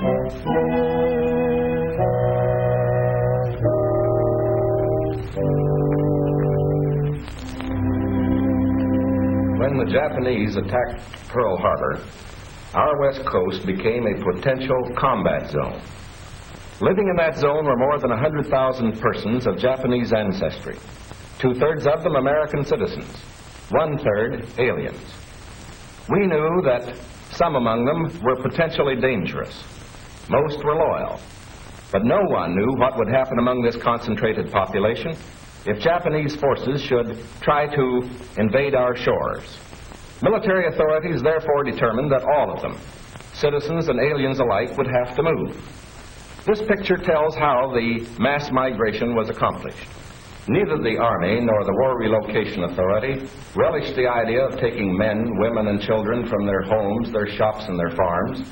When the Japanese attacked Pearl Harbor, our west coast became a potential combat zone. Living in that zone were more than 100,000 persons of Japanese ancestry, 2/3 of them American citizens, 1/3 aliens. We knew that some among them were potentially dangerous. Most were loyal. But no one knew what would happen among this concentrated population if Japanese forces should try to invade our shores. Military authorities therefore determined that all of them, citizens and aliens alike, would have to move. This picture tells how the mass migration was accomplished. Neither the Army nor the War Relocation Authority relished the idea of taking men, women, and children from their homes, their shops, and their farms.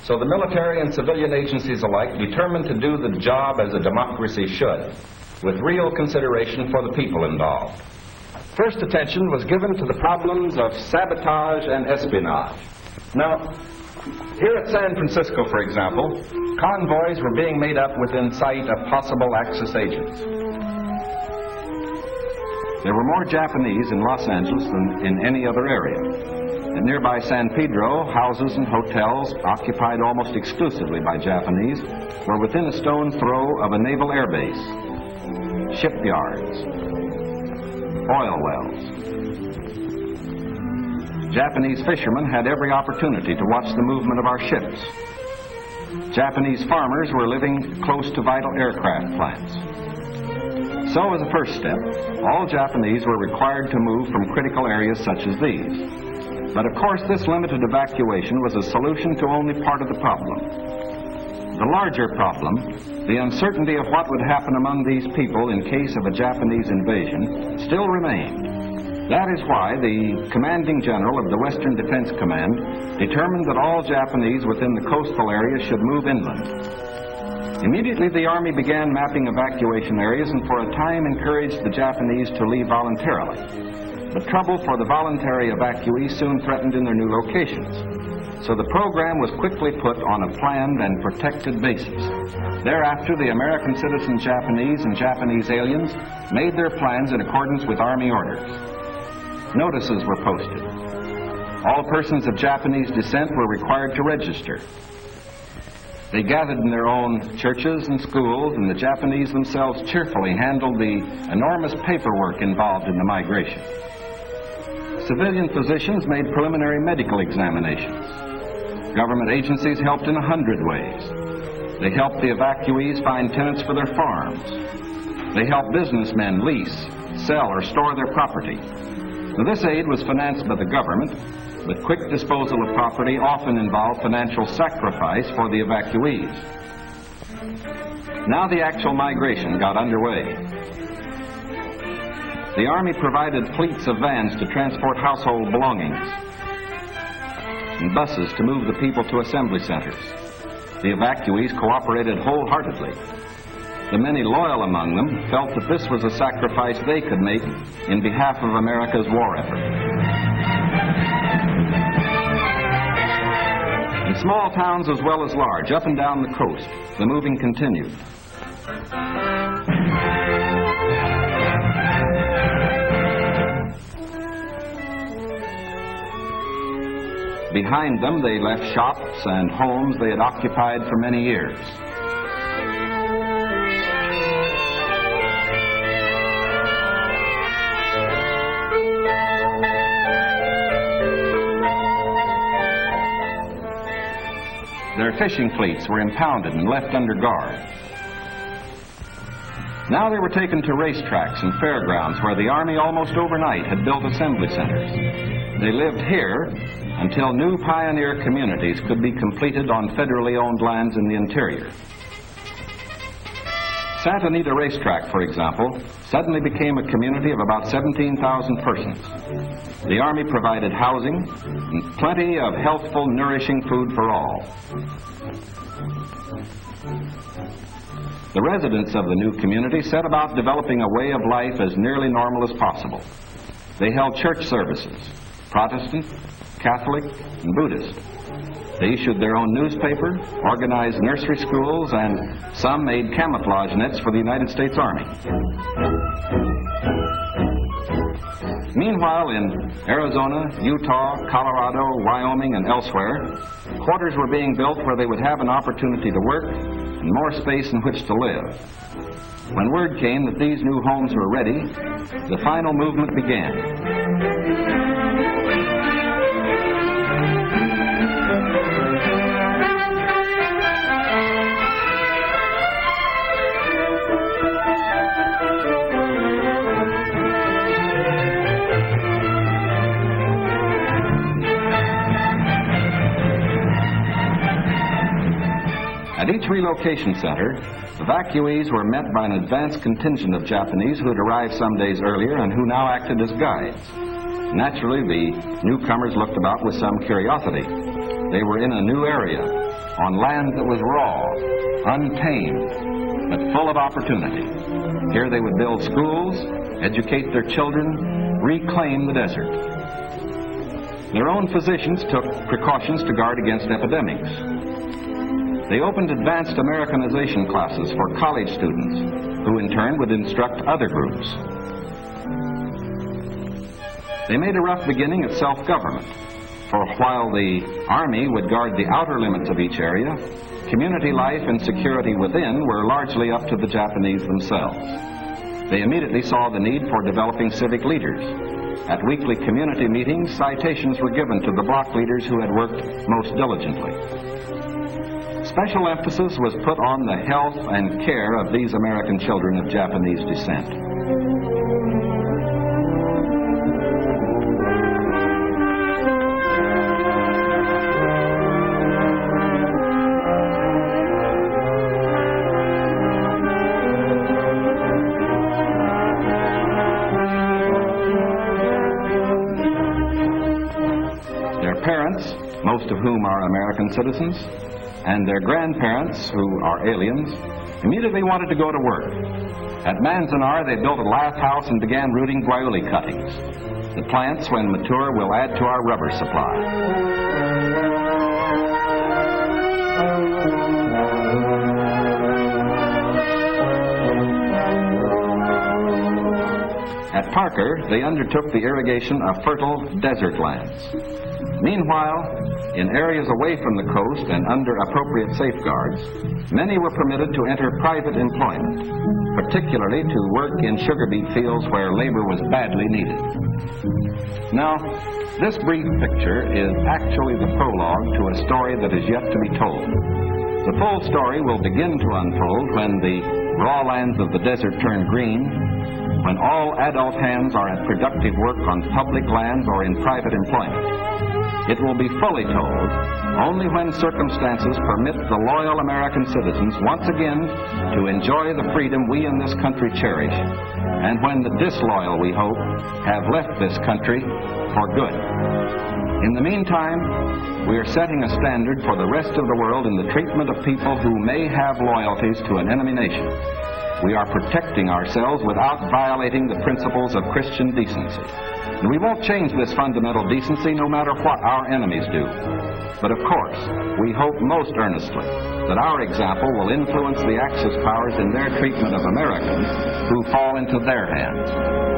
So the military and civilian agencies alike determined to do the job as a democracy should, with real consideration for the people involved. First attention was given to the problems of sabotage and espionage. Now, here at San Francisco, for example, convoys were being made up within sight of possible Axis agents. There were more Japanese in Los Angeles than in any other area. At nearby San Pedro, houses and hotels, occupied almost exclusively by Japanese, were within a stone's throw of a naval air base, shipyards, oil wells. Japanese fishermen had every opportunity to watch the movement of our ships. Japanese farmers were living close to vital aircraft plants. So, as a first step, all Japanese were required to move from critical areas such as these. But of course, this limited evacuation was a solution to only part of the problem. The larger problem, the uncertainty of what would happen among these people in case of a Japanese invasion, still remained. That is why the commanding general of the Western Defense Command determined that all Japanese within the coastal area should move inland. Immediately, the Army began mapping evacuation areas and for a time encouraged the Japanese to leave voluntarily. But trouble for the voluntary evacuees soon threatened in their new locations. So the program was quickly put on a planned and protected basis. Thereafter, the American citizen Japanese and Japanese aliens made their plans in accordance with Army orders. Notices were posted. All persons of Japanese descent were required to register. They gathered in their own churches and schools, and the Japanese themselves cheerfully handled the enormous paperwork involved in the migration. Civilian physicians made preliminary medical examinations. Government agencies helped in 100 ways. They helped the evacuees find tenants for their farms. They helped businessmen lease, sell, or store their property. Now, this aid was financed by the government, but quick disposal of property often involved financial sacrifice for the evacuees. Now the actual migration got underway. The Army provided fleets of vans to transport household belongings and buses to move the people to assembly centers. The evacuees cooperated wholeheartedly. The many loyal among them felt that this was a sacrifice they could make in behalf of America's war effort. In small towns as well as large, up and down the coast, the moving continued. Behind them, they left shops and homes they had occupied for many years. Their fishing fleets were impounded and left under guard. Now they were taken to racetracks and fairgrounds where the Army almost overnight had built assembly centers. They lived here until new pioneer communities could be completed on federally owned lands in the interior. Santa Anita Racetrack, for example, suddenly became a community of about 17,000 persons. The Army provided housing and plenty of healthful, nourishing food for all. The residents of the new community set about developing a way of life as nearly normal as possible. They held church services, Protestant, Catholic, and Buddhist. They issued their own newspaper, organized nursery schools, and some made camouflage nets for the United States Army. Meanwhile, in Arizona, Utah, Colorado, Wyoming, and elsewhere, quarters were being built where they would have an opportunity to work and more space in which to live. When word came that these new homes were ready, the final movement began. At each relocation center, evacuees were met by an advance contingent of Japanese who had arrived some days earlier and who now acted as guides. Naturally, the newcomers looked about with some curiosity. They were in a new area, on land that was raw, untamed, but full of opportunity. Here they would build schools, educate their children, reclaim the desert. Their own physicians took precautions to guard against epidemics. They opened advanced Americanization classes for college students, who in turn would instruct other groups. They made a rough beginning at self-government, for while the Army would guard the outer limits of each area, community life and security within were largely up to the Japanese themselves. They immediately saw the need for developing civic leaders. At weekly community meetings, citations were given to the block leaders who had worked most diligently. Special emphasis was put on the health and care of these American children of Japanese descent. Their parents, most of whom are American citizens, and their grandparents, who are aliens, immediately wanted to go to work. At Manzanar, they built a lath house and began rooting guayuli cuttings. The plants, when mature, will add to our rubber supply. At Parker, they undertook the irrigation of fertile desert lands. Meanwhile, in areas away from the coast and under appropriate safeguards, many were permitted to enter private employment, particularly to work in sugar beet fields where labor was badly needed. Now, this brief picture is actually the prologue to a story that is yet to be told. The full story will begin to unfold when the raw lands of the desert turn green, when all adult hands are at productive work on public lands or in private employment. It will be fully told only when circumstances permit the loyal American citizens once again to enjoy the freedom we in this country cherish, and when the disloyal, we hope, have left this country for good. In the meantime, we are setting a standard for the rest of the world in the treatment of people who may have loyalties to an enemy nation. We are protecting ourselves without violating the principles of Christian decency. And we won't change this fundamental decency no matter what our enemies do. But of course, we hope most earnestly that our example will influence the Axis powers in their treatment of Americans who fall into their hands.